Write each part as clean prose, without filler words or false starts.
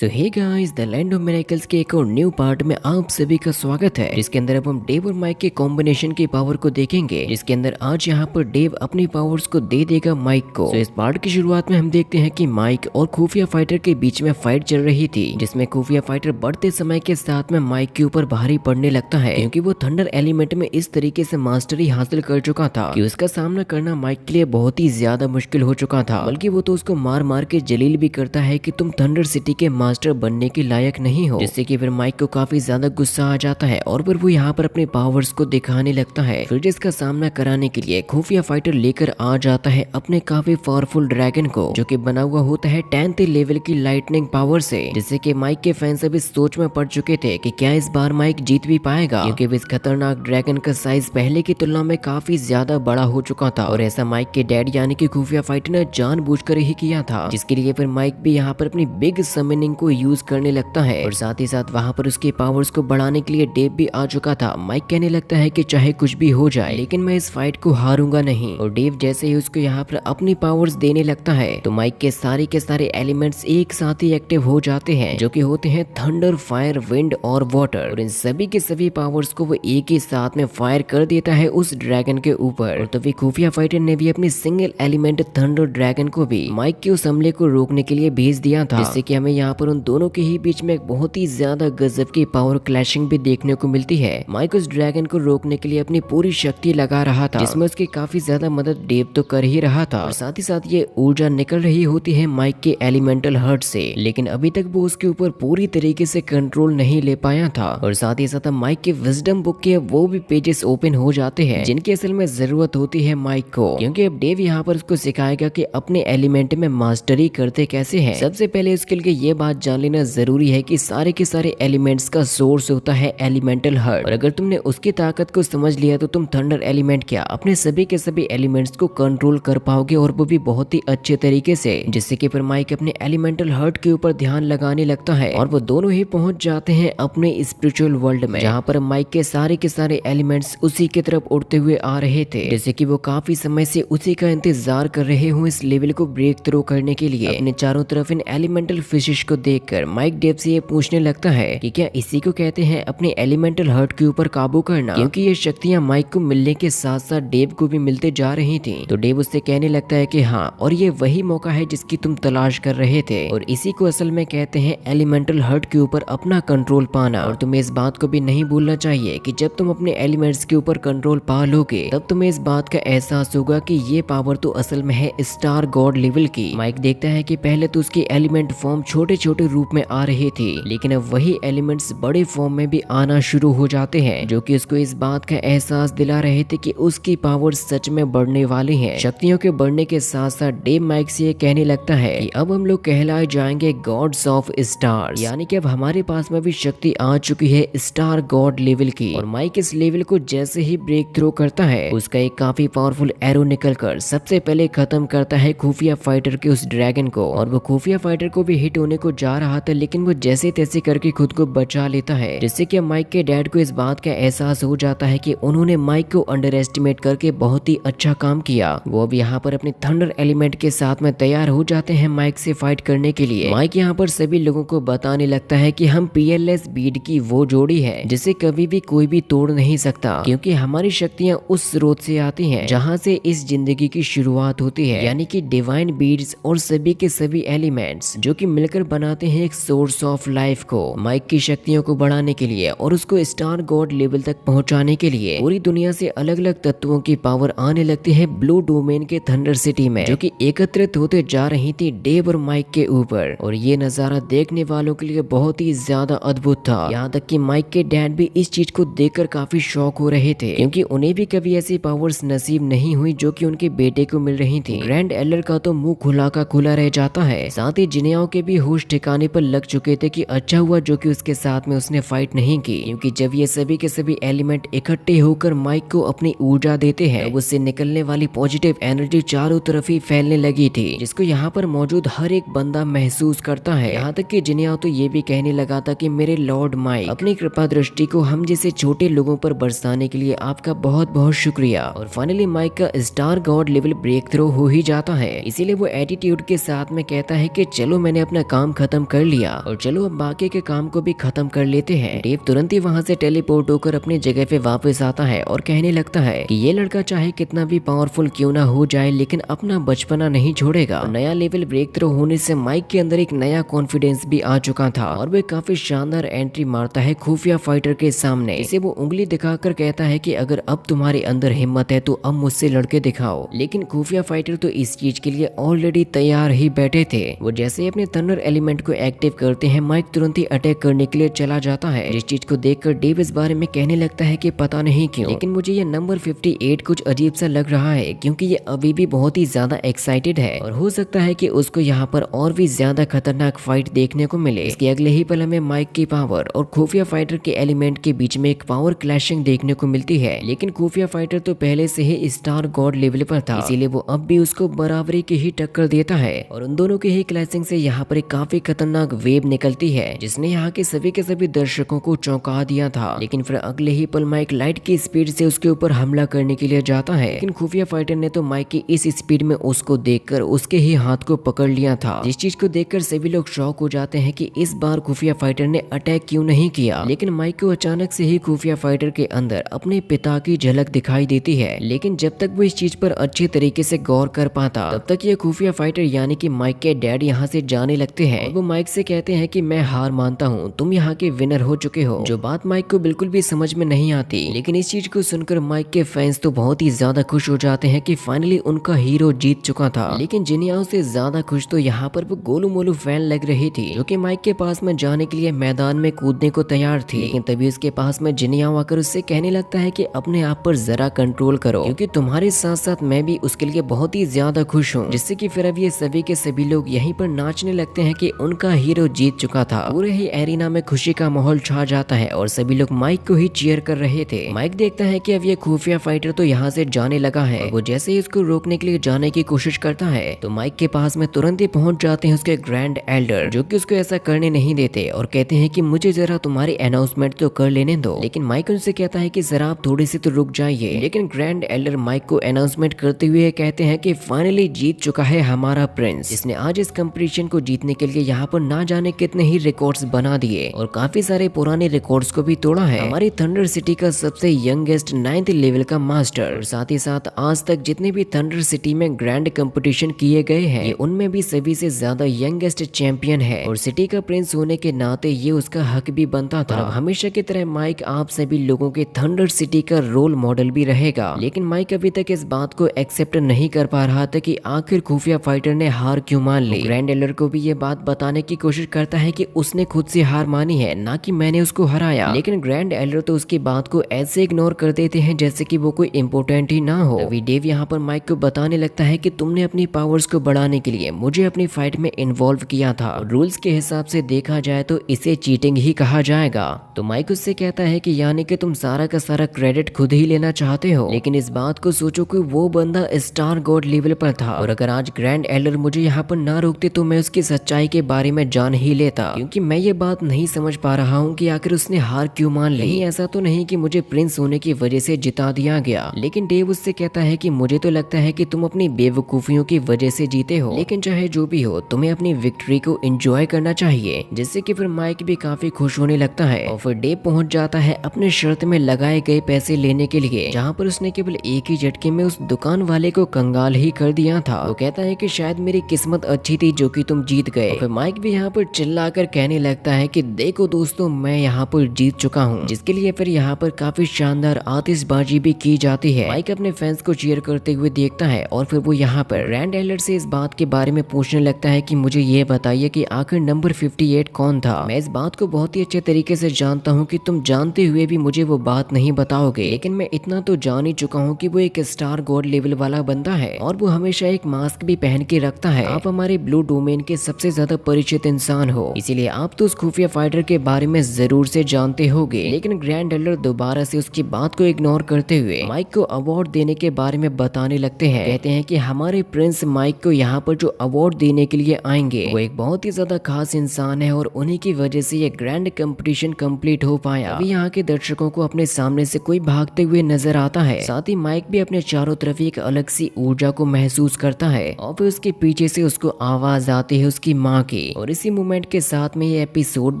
तो hey guys, the land of miracles के एक और न्यू पार्ट में आप सभी का स्वागत है, जिसके अंदर अब हम डेव और माइक के कॉम्बिनेशन की पावर को देखेंगे, जिसके अंदर आज यहाँ पर डेव अपनी पावर्स को दे देगा माइक को। तो इस पार्ट की शुरुआत में हम देखते हैं कि माइक और खुफिया फाइटर के बीच में फाइट चल रही थी, जिसमें खुफिया फाइटर बढ़ते समय के साथ में माइक के ऊपर भारी पड़ने लगता है, क्योंकि वो थंडर एलिमेंट में इस तरीके से मास्टरी हासिल कर चुका था कि उसका सामना करना माइक के लिए बहुत ही ज्यादा मुश्किल हो चुका था। बल्कि वो तो उसको मार मार के जलील भी करता है कि तुम थंडर सिटी के मास्टर बनने के लायक नहीं हो, जिससे कि फिर माइक को काफी ज्यादा गुस्सा आ जाता है और फिर वो यहाँ पर अपने पावर्स को दिखाने लगता है। फिर जिसका सामना कराने के लिए खुफिया फाइटर लेकर आ जाता है अपने काफी पावरफुल ड्रैगन को, जो कि बना हुआ होता है 10th लेवल की लाइटनिंग पावर से, जिससे कि माइक के फैंस अभी सोच में पड़ चुके थे कि क्या इस बार माइक जीत भी पाएगा, क्योंकि इस खतरनाक ड्रैगन का साइज पहले की तुलना में काफी ज्यादा बड़ा हो चुका था। और ऐसा माइक के डैड यानी कि खुफिया फाइटर ने जानबूझकर ही किया था, जिसके लिए फिर माइक भी यहाँ पर अपनी बिग समिनिंग को यूज करने लगता है। और साथ ही साथ वहां पर उसके पावर्स को बढ़ाने के लिए डेव भी आ चुका था। माइक कहने लगता है कि चाहे कुछ भी हो जाए, लेकिन मैं इस फाइट को हारूंगा नहीं। और डेव जैसे ही उसको यहाँ पर अपनी पावर्स देने लगता है, तो माइक के सारे एलिमेंट्स एक साथ ही एक्टिव हो जाते हैं, जो कि होते हैं थंडर, फायर, विंड और वाटर। और इन सभी के सभी पावर्स को वो एक ही साथ में फायर कर देता है उस ड्रैगन के ऊपर। और तभी खुफिया फाइटर ने भी अपनी सिंगल एलिमेंट थंडर ड्रैगन को भी माइक के उस हमले को रोकने के लिए भेज दिया था, जिससे कि हमें यहाँ पर उन दोनों के ही बीच में एक बहुत ही ज्यादा गजब की पावर क्लैशिंग भी देखने को मिलती है। माइक उस ड्रैगन को रोकने के लिए अपनी पूरी शक्ति लगा रहा था, जिसमें उसकी काफी ज्यादा मदद डेव तो कर ही रहा था, और साथ ही साथ ये ऊर्जा निकल रही होती है माइक के एलिमेंटल हर्ट से, लेकिन अभी तक वो उसके ऊपर पूरी तरीके से कंट्रोल नहीं ले पाया था। और साथ ही साथ माइक के विजडम बुक के वो भी पेजेस ओपन हो जाते हैं, जिनकी असल में जरूरत होती है माइक को, क्योंकि अब डेव यहाँ पर उसको सिखाएगा कि अपने एलिमेंट में मास्टरी करते कैसे है। सबसे पहले उसके लिए ये बात जान लेना जरूरी है कि सारे के सारे एलिमेंट्स का सोर्स होता है एलिमेंटल हर्ट, और अगर तुमने उसकी ताकत को समझ लिया तो तुम थंडर एलिमेंट क्या अपने सभी के सभी एलिमेंट्स को कंट्रोल कर पाओगे, और वो भी बहुत ही अच्छे तरीके से। जिससे कि फिर माइक अपने एलिमेंटल हर्ट के ऊपर ध्यान लगाने लगता है, और वो दोनों ही पहुंच जाते हैं अपने स्पिरिचुअल वर्ल्ड में, जहाँ पर माइक के सारे एलिमेंट्स उसी की तरफ उड़ते हुए आ रहे थे, जैसे कि वो काफी समय से उसी का इंतजार कर रहे हो इस लेवल को ब्रेक थ्रू करने के लिए। अपने चारों तरफ इन एलिमेंटल फिशेस को देखकर माइक डेव से ये पूछने लगता है कि क्या इसी को कहते हैं अपने एलिमेंटल हर्ट के ऊपर काबू करना, क्योंकि ये शक्तियां माइक को मिलने के साथ साथ डेव को भी मिलते जा रही थी। तो डेव उससे कहने लगता है कि हाँ, और ये वही मौका है जिसकी तुम तलाश कर रहे थे, और इसी को असल में कहते हैं एलिमेंटल हर्ट के ऊपर अपना कंट्रोल पाना। और तुम्हें इस बात को भी नहीं भूलना चाहिए कि जब तुम अपने एलिमेंट्स के ऊपर कंट्रोल पा लोगे, तब तुम्हें इस बात का एहसास होगा कि ये पावर तो असल में है स्टार गॉड लेवल की। माइक देखता है कि पहले तो उसकी एलिमेंट फॉर्म छोटे छोटे रूप में आ रही थी, लेकिन अब वही एलिमेंट्स बड़े फॉर्म में भी आना शुरू हो जाते हैं, जो कि उसको इस बात का एहसास दिला रहे थे कि उसकी पावर सच में बढ़ने वाली है। शक्तियों के बढ़ने के साथ साथ डेव माइक से ये कहने लगता है कि अब हम लोग कहलाए जाएंगे गॉड्स ऑफ स्टार्स, यानी कि अब हमारे पास में भी शक्ति आ चुकी है स्टार गॉड लेवल की। और माइक इस लेवल को जैसे ही ब्रेक थ्रू करता है, उसका एक काफी पावरफुल एरो निकलकर सबसे पहले खत्म करता है खुफिया फाइटर के उस ड्रैगन को। और वो खुफिया फाइटर को भी हिट होने को जा रहा था, लेकिन वो जैसे तैसे करके खुद को बचा लेता है, जिससे कि माइक के डैड को इस बात का एहसास हो जाता है कि उन्होंने माइक को अंडर एस्टिमेट करके बहुत ही अच्छा काम किया। वो अब यहाँ पर अपने थंडर एलिमेंट के साथ में तैयार हो जाते हैं माइक से फाइट करने के लिए। माइक यहाँ पर सभी लोगों को बताने लगता है कि हम पीएलएस बीड की वो जोड़ी है जिसे कभी भी कोई भी तोड़ नहीं सकता, क्योंकि हमारी शक्तियाँ उस स्रोत से आती हैं जहाँ से इस जिंदगी की शुरुआत होती है, यानी कि डिवाइन बीड्स और सभी के सभी एलिमेंट्स, जो कि मिलकर बनाते हैं एक सोर्स ऑफ लाइफ को। माइक की शक्तियों को बढ़ाने के लिए और उसको स्टार गॉड लेवल तक पहुंचाने के लिए पूरी दुनिया से अलग अलग तत्वों की पावर आने लगती है ब्लू डोमेन के थंडर सिटी में, जो कि एकत्रित होते जा रही थी डेव और माइक के ऊपर। और ये नजारा देखने वालों के लिए बहुत ही ज्यादा अद्भुत था, यहाँ तक कि माइक के डैड भी इस चीज को देखकर काफी शॉक हो रहे थे, क्योंकि उन्हें भी कभी ऐसी पावर्स नसीब नहीं हुई जो कि उनके बेटे को मिल रही थी। ग्रैंड एल्डर का तो मुंह खुला का खुला रह जाता है, साथ ही जिनियाओं के भी होश ठिकाने पर लग चुके थे कि अच्छा हुआ जो कि उसके साथ में उसने फाइट नहीं की, क्योंकि जब ये सभी के सभी एलिमेंट इकट्ठे होकर माइक को अपनी ऊर्जा देते हैं, तो उससे निकलने वाली पॉजिटिव एनर्जी चारों तरफ ही फैलने लगी थी, जिसको यहाँ पर मौजूद हर एक बंदा महसूस करता है। यहाँ तक कि जिनियाओ तो ये भी कहने लगा था कि मेरे लॉर्ड माइक, अपनी कृपा दृष्टि को हम जैसे छोटे लोगों पर बरसाने के लिए आपका बहुत बहुत शुक्रिया। और फाइनली माइक का star god level breakthrough हो ही जाता है, इसीलिए वो एटीट्यूड के साथ में कहता है कि चलो मैंने अपना काम खत्म कर लिया और चलो अब बाकी के काम को भी खत्म कर लेते हैं। डेव तुरंत ही वहाँ से टेलीपोर्ट होकर अपनी जगह पे वापस आता है और कहने लगता है कि ये लड़का चाहे कितना भी पावरफुल क्यों ना हो जाए लेकिन अपना बचपना नहीं छोड़ेगा। नया लेवल ब्रेक थ्रू होने से माइक के अंदर एक नया कॉन्फिडेंस भी आ चुका था और वो काफी शानदार एंट्री मारता है खुफिया फाइटर के सामने। इसे वो उंगली दिखाकर कहता है कि अगर अब तुम्हारे अंदर हिम्मत है तो अब मुझसे लड़के दिखाओ। लेकिन खुफिया फाइटर तो इस चीज के लिए ऑलरेडी तैयार ही बैठे थे। वो जैसे ही अपने थंडर एलिमेंट को एक्टिव करते हैं माइक तुरंत ही अटैक करने के लिए चला जाता है, जिस चीज को देखकर डेव इस बारे में कहने लगता है कि पता नहीं क्यों लेकिन मुझे ये नंबर 58 कुछ अजीब सा लग रहा है क्योंकि ये अभी भी बहुत ही ज्यादा एक्साइटेड है और हो सकता है कि उसको यहाँ पर और भी ज्यादा खतरनाक फाइट देखने को मिले। इसके अगले ही पल हमें माइक की पावर और खुफिया फाइटर के एलिमेंट के बीच में एक पावर क्लैशिंग देखने को मिलती है। लेकिन खुफिया फाइटर तो पहले से ही स्टार गॉड लेवल पर था, इसीलिए वो अब भी उसको बराबरी की ही टक्कर देता है और उन दोनों की ही क्लैशिंग से यहाँ पर एक काफी खतरनाक वेव निकलती है जिसने यहाँ के सभी दर्शकों को चौंका दिया था। लेकिन फिर अगले ही पल माइक लाइट की स्पीड से उसके ऊपर हमला करने के लिए जाता है, लेकिन खुफिया फाइटर ने तो माइक की इस स्पीड में उसको देखकर उसके ही हाथ को पकड़ लिया था, जिस चीज को देखकर सभी लोग शॉक हो जाते हैं कि इस बार खुफिया फाइटर ने अटैक क्यों नहीं किया। लेकिन माइक को अचानक से ही खुफिया फाइटर के अंदर अपने पिता की झलक दिखाई देती है, लेकिन जब तक वो इस चीज पर अच्छे तरीके से गौर कर पाता तब तक ये खुफिया फाइटर यानी कि माइक के डैड यहाँ से जाने लगते हैं। वो माइक से कहते हैं कि मैं हार मानता हूँ, तुम यहाँ के विनर हो चुके हो, जो बात माइक को बिल्कुल भी समझ में नहीं आती। लेकिन इस चीज को सुनकर माइक के फैंस तो बहुत ही ज्यादा खुश हो जाते हैं कि फाइनली उनका हीरो जीत चुका था। लेकिन जिनियाओं से ज्यादा खुश तो यहाँ पर वो गोलू मोलू फैन लग रही थी, जो कि माइक के पास में जाने के लिए मैदान में कूदने को तैयार थी। लेकिन तभी उसके पास में जिनियाओ आकर उससे कहने लगता है कि अपने आप पर जरा कंट्रोल करो क्योंकि तुम्हारे साथ साथ मैं भी उसके लिए बहुत ही ज्यादा खुश हूँ। जिससे कि फिर अब ये सभी के सभी लोग यहीं पर नाचने लगते हैं कि उनका हीरो जीत चुका था। पूरे ही एरिना में खुशी का माहौल छा जाता है और सभी लोग माइक को ही चीयर कर रहे थे। माइक देखता है कि अब ये खुफिया फाइटर तो यहाँ से जाने लगा है। वो जैसे ही उसको रोकने के लिए जाने की कोशिश करता है तो माइक के पास में तुरंत ही पहुंच जाते हैं उसके ग्रैंड एल्डर, जो कि उसको ऐसा करने नहीं देते और कहते हैं कि मुझे जरा तुम्हारी अनाउंसमेंट तो कर लेने दो। लेकिन माइक उनसे कहता है कि जरा आप थोड़ी सी तो रुक जाइए। लेकिन ग्रैंड एल्डर माइक को अनाउंसमेंट करते हुए कहते हैं कि फाइनली जीत चुका है हमारा प्रिंस, जिसने आज इस कंपटीशन को जीतने के लिए यहाँ पर ना जाने कितने ही रिकॉर्ड्स बना दिए और काफी सारे पुराने रिकॉर्ड्स को भी तोड़ा है। हमारी थंडर सिटी का सबसे यंगेस्ट 9th लेवल का मास्टर, और साथ ही साथ आज तक जितने भी थंडर सिटी में ग्रैंड कंपटीशन किए गए हैं ये उनमें भी सभी से ज्यादा यंगेस्ट चैंपियन है और सिटी का प्रिंस होने के नाते ये उसका हक भी बनता था। अब हमेशा की तरह माइक आप सभी लोगों के थंडर सिटी का रोल मॉडल भी रहेगा। लेकिन माइक अभी तक इस बात को एक्सेप्ट नहीं कर पा रहा था कि आखिर खुफिया फाइटर ने हार क्यों मान ली। ग्रैंड एल्डर को भी ये बात बताने की कोशिश करता है कि उसने खुद से हार मानी है, ना कि मैंने उसको हराया। लेकिन ग्रैंड एल्डर तो उसकी बात को ऐसे इग्नोर कर देते हैं जैसे कि वो कोई इम्पोर्टेंट ही ना हो। तभी डेव यहाँ पर माइक को बताने लगता है कि तुमने अपनी पावर्स को बढ़ाने के लिए मुझे अपनी फाइट में इन्वॉल्व किया था। रूल्स के हिसाब से देखा जाए तो इसे चीटिंग ही कहा जाएगा। तो माइक उससे कहता है कि यानी कि तुम सारा का सारा क्रेडिट खुद ही लेना चाहते हो। लेकिन इस बात को सोचो कि वो बंदा स्टार गॉड लेवल पर था और अगर आज ग्रैंड एल्डर मुझे यहाँ पर ना रोकते तो मैं उसकी सच्चाई के बारे में जान ही लेता, क्योंकि मैं ये बात नहीं समझ पा रहा हूँ कि आखिर उसने हार क्यों मान ली। ऐसा तो नहीं कि मुझे प्रिंस होने की वजह से जिता दिया गया। लेकिन डेव उससे कहता है कि मुझे तो लगता है कि तुम अपनी बेवकूफियों की वजह से जीते हो, लेकिन चाहे जो भी हो तुम्हें अपनी विक्ट्री को एंजॉय करना चाहिए। जिससे कि फिर माइक भी काफी खुश होने लगता है और फिर डेव पहुंच जाता है अपने शर्त में लगाए गए पैसे लेने के लिए, जहाँ पर उसने केवल एक ही झटके में उस दुकान वाले को कंगाल ही कर दिया था। वो कहता है कि शायद मेरी किस्मत अच्छी थी जो कि तुम जीत गए। फिर माइक भी यहाँ पर चिल्लाकर कहने लगता है कि देखो दोस्तों मैं यहाँ पर जीत चुका हूँ, जिसके लिए फिर यहाँ पर काफी शानदार आतिशबाजी भी की जाती है। माइक अपने फैंस को चीयर करते हुए देखता है और फिर वो यहाँ पर ग्रैंड एल्डर से इस बात के बारे में पूछने लगता है कि मुझे ये बताइए कि आखिर नंबर 58 कौन था। मैं इस बात को बहुत ही अच्छे तरीके से जानता हूँ कि तुम जानते हुए भी मुझे वो बात नहीं बताओगे, लेकिन मैं इतना तो जान ही चुका हूँ कि वो एक स्टार गॉड लेवल वाला बंदा है और वो हमेशा एक मास्क भी पहन के रखता है। आप हमारे ब्लू डोमेन के सबसे ज्यादा परिचित इंसान हो, इसीलिए आप तो उस खुफिया फाइटर के बारे में जरूर से जानते होगे। लेकिन ग्रैंड एल्डर दोबारा से उसकी बात को इग्नोर करते हुए माइक को अवार्ड देने के बारे में बताने लगते हैं। कहते हैं कि हमारे प्रिंस माइक को यहाँ पर जो अवार्ड देने के लिए आएंगे वो एक बहुत ही ज्यादा खास इंसान है और उन्हीं की वजह से ये ग्रैंड कंपटीशन कंप्लीट हो पाया। अभी यहाँ के दर्शकों को अपने सामने से कोई भागते हुए नजर आता है। साथ ही माइक भी अपने चारों तरफ एक अलग सी ऊर्जा को महसूस करता है और फिर उसके पीछे से उसको आवाज आती है उसकी माँ की। की। और इसी मोमेंट के साथ में ये एपिसोड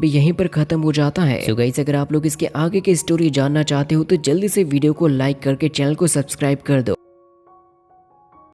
भी यहीं पर खत्म हो जाता है। सो गाइस, अगर आप लोग इसके आगे की स्टोरी जानना चाहते हो तो जल्दी से वीडियो को लाइक करके चैनल को सब्सक्राइब कर दो।